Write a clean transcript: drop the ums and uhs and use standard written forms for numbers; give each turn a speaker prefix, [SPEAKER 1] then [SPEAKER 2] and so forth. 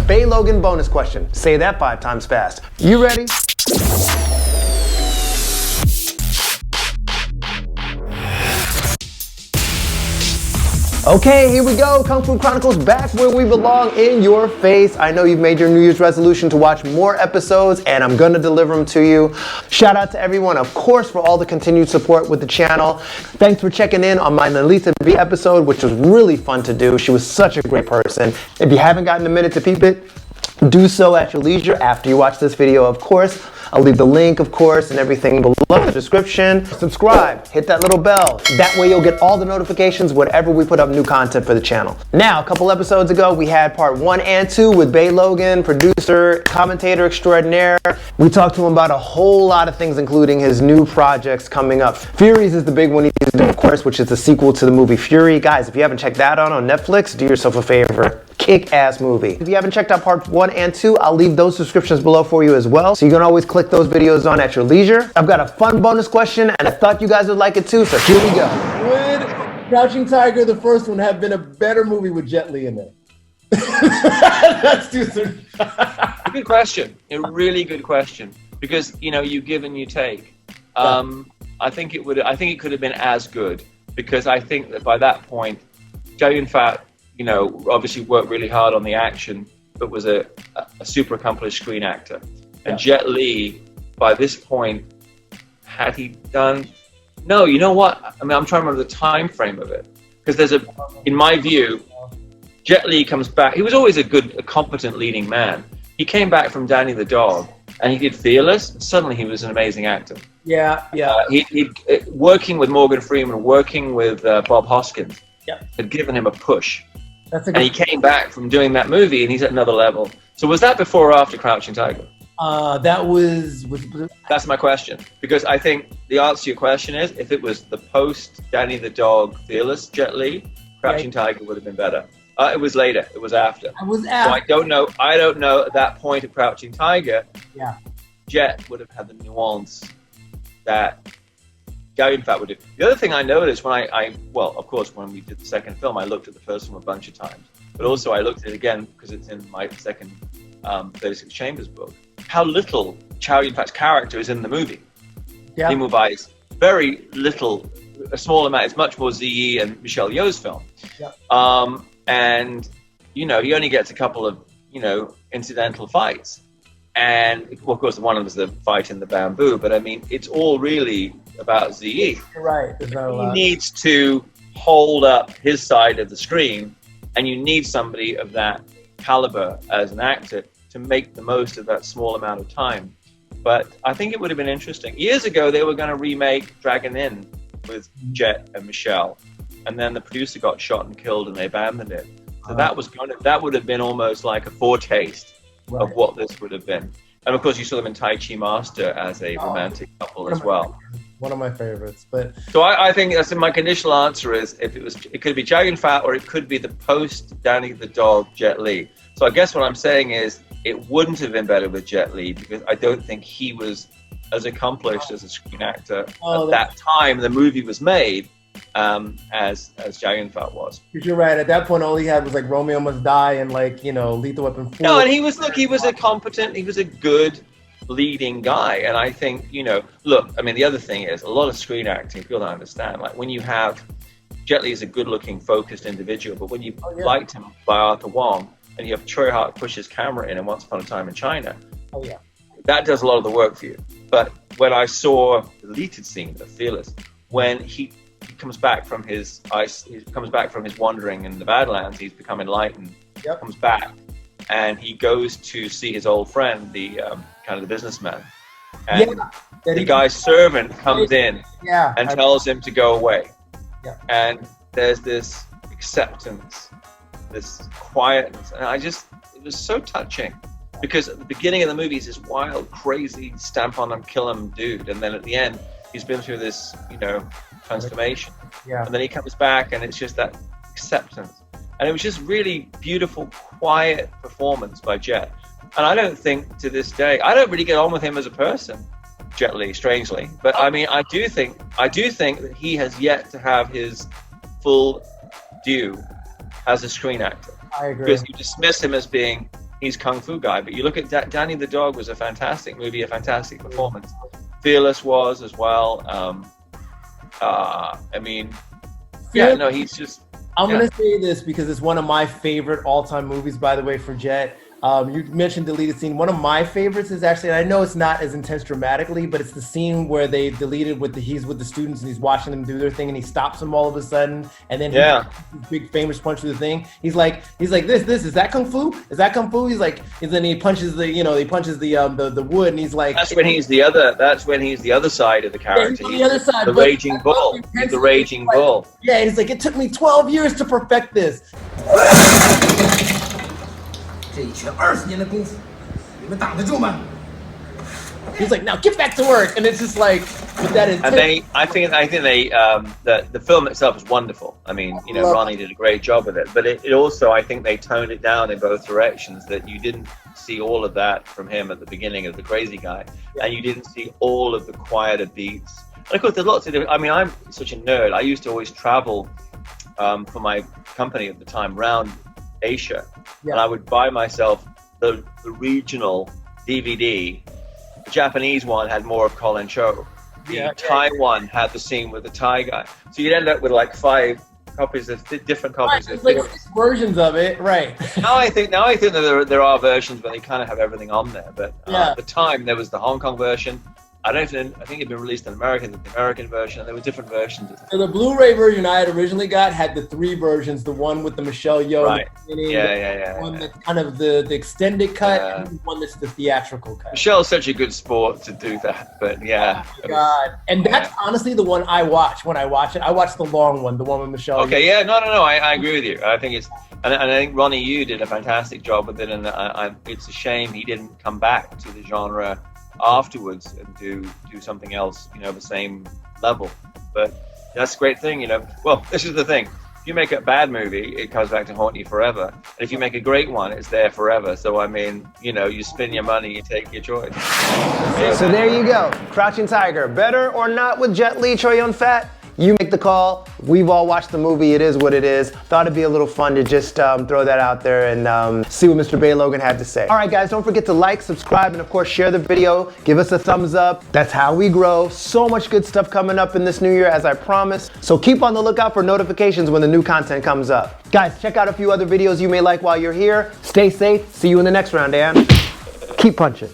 [SPEAKER 1] Bey Logan bonus question. Say that 5 times fast. You ready? Okay, here we go. Kung Fu Chronicles back where we belong, in your face. I know you've made your New Year's resolution to watch more episodes, and I'm gonna deliver them to you. Shout out to everyone, of course, for all the continued support with the channel. Thanks for checking in on my Nalita B episode, which was really fun to do. She was such a great person. If you haven't gotten a minute to peep it, do so at your leisure after you watch this video, of course. I'll leave the link, of course, and everything below in the description. Subscribe, hit that little bell. That way you'll get all the notifications whenever we put up new content for the channel. Now, a couple episodes ago, we had part 1 and 2 with Bey Logan, producer, commentator extraordinaire. We talked to him about a whole lot of things, including his new projects coming up. Furies is the big one he's doing, of course, which is the sequel to the movie Fury. Guys, if you haven't checked that out on Netflix, do yourself a favor. Kick-ass movie. If you haven't checked out part 1 and 2, I'll leave those subscriptions below for you as well, so you can always click those videos on at your leisure. I've got a fun bonus question, and I thought you guys would like it too, so here we go.
[SPEAKER 2] Would Crouching Tiger, the first one, have been a better movie with Jet Li in it? That's too soon.
[SPEAKER 3] Good question. A really good question, because you give and you take. I think it could have been as good, because I think that by that point, Chow Yun Fat, obviously worked really hard on the action, but was a super accomplished screen actor. And Jet Li, by this point, had he done? No, you know what? I mean, I'm trying to remember the time frame of it, because in my view, Jet Li comes back. He was always a competent leading man. He came back from Danny the Dog, and he did Fearless. And suddenly, he was an amazing actor.
[SPEAKER 2] Yeah.
[SPEAKER 3] He working with Morgan Freeman, working with Bob Hoskins, had given him a push. And he came back from doing that movie, and he's at another level. So was that before or after Crouching Tiger? That's my question, because I think the answer to your question is, if it was the post Danny the Dog Fearless Jet Li, Crouching Tiger would have been better. It was later. It was after. So I don't know. At that point of Crouching Tiger, Jet would have had the nuance that Chow Yun Fat would do. The other thing I noticed when of course, when we did the second film, I looked at the first one a bunch of times, but also I looked at it again because it's in my second 36 Chambers book, how little Chow Yun Fat's character is in the movie. He movies very little, a small amount. It's much more Ziyi and Michelle Yeoh's film. And, he only gets a couple of, incidental fights. And, of course, one of them is the fight in the bamboo. But, I mean, it's all really about Ziyi.
[SPEAKER 2] Right.
[SPEAKER 3] He needs to hold up his side of the screen. And you need somebody of that caliber as an actor to make the most of that small amount of time. But I think it would have been interesting. Years ago, they were going to remake Dragon Inn with Jet and Michelle. And then the producer got shot and killed, and they abandoned it. So that would have been almost like a foretaste of what this would have been. And of course, you saw them in Tai Chi Master as a romantic couple as well.
[SPEAKER 2] One of my favorites. But
[SPEAKER 3] so I think that's my conditional answer is, it could be Chow Yun Fat, or it could be the post Danny the Dog Jet Li. So I guess what I'm saying is, it wouldn't have been better with Jet Li, because I don't think he was as accomplished as a screen actor at that time the movie was made, as Chow Yun Fat was.
[SPEAKER 2] You're right. At that point, all he had was like Romeo Must Die and Lethal Weapon 4.
[SPEAKER 3] No, and he was a good leading guy. And I think, I mean, the other thing is, a lot of screen acting, people don't understand. Like, when you have, Jet Li is a good-looking, focused individual, but when you liked him by Arthur Wong, and you have Choi Hart push his camera in Once Upon a Time in China, that does a lot of the work for you. But when I saw the deleted scene of Fearless, when he comes back from his wandering in the Badlands, he's become enlightened, comes back, and he goes to see his old friend, the kind of the businessman, and the guy's servant comes in and tells him to go away. And there's this acceptance, this quietness, and it was so touching, because at the beginning of the movie he's this wild, crazy, stamp on him, kill him dude, and then at the end he's been through this, transformation, and then he comes back, and it's just that acceptance, and it was just really beautiful, quiet performance by Jet. And I don't think to this day, I don't really get on with him as a person, Jet Li, strangely, but I mean, I do think that he has yet to have his full due as a screen actor.
[SPEAKER 2] I agree.
[SPEAKER 3] Because you dismiss him as being he's kung fu guy. But you look at Danny the Dog was a fantastic movie, a fantastic performance. Fearless was as well. I mean, yeah, no, he's just.
[SPEAKER 2] I'm gonna say this because it's one of my favorite all-time movies, by the way, for Jet. You mentioned deleted scene. One of my favorites is actually, and I know it's not as intense dramatically, but it's the scene where they deleted he's with the students and he's watching them do their thing and he stops them all of a sudden, and then his big famous punch through the thing. He's like this is that kung fu? Is that kung fu? He's like, and then he punches the wood, and he's like.
[SPEAKER 3] That's when he's the other. That's when he's the other side of the character.
[SPEAKER 2] Yeah, he's on the other side,
[SPEAKER 3] the raging bull. He's the raging bull.
[SPEAKER 2] Yeah, he's like, it took me 12 years to perfect this.
[SPEAKER 4] 这一拳20年的功夫，你们挡得住吗？
[SPEAKER 2] He's like, now get back to work, and it's just like, but that is.
[SPEAKER 3] And I think they, the film itself is wonderful. I mean, you know, Ronnie did a great job with it, but it also, I think they toned it down in both directions. That you didn't see all of that from him at the beginning of The Crazy Guy, and you didn't see all of the quieter beats. And of course, there's lots of different. I mean, I'm such a nerd. I used to always travel for my company at the time around Asia, and I would buy myself the regional DVD. The Japanese one had more of Colin Cho. The Thai one had the scene with the Thai guy. So you'd end up with like 5 copies of different copies of
[SPEAKER 2] like 6 versions of it, right?
[SPEAKER 3] now I think that there are versions where they kind of have everything on there. But at the time there was the Hong Kong version. I think it'd been released in America, the American version, and there were different versions.
[SPEAKER 2] So the Blu-ray version I had originally got had the 3 versions: the one with the Michelle Yeoh,
[SPEAKER 3] right?
[SPEAKER 2] The one that's kind of the extended cut, and the one that's the theatrical cut.
[SPEAKER 3] Michelle's such a good sport to do that, but yeah.
[SPEAKER 2] Oh my God, and that's honestly the one I watch when I watch it. I watch the long one, the one with Michelle.
[SPEAKER 3] Okay, Yeoh. No. I agree with you. I think it's, and I think Ronnie Yu did a fantastic job with it, and it's a shame he didn't come back to the genre afterwards and do something else, you know, the same level. But that's a great thing, you know. Well, this is the thing. If you make a bad movie, it comes back to haunt you forever. And if you make a great one, it's there forever. So, I mean, you know, you spin your money, you take your choice.
[SPEAKER 1] So there you go. Crouching Tiger, better or not with Jet Li, Chow Yun Fat? You make the call. We've all watched the movie. It is what it is. Thought it'd be a little fun to just throw that out there and see what Mr. Bey Logan had to say. All right, guys, don't forget to like, subscribe, and of course, share the video. Give us a thumbs up. That's how we grow. So much good stuff coming up in this new year, as I promised. So keep on the lookout for notifications when the new content comes up. Guys, check out a few other videos you may like while you're here. Stay safe. See you in the next round, and keep punching.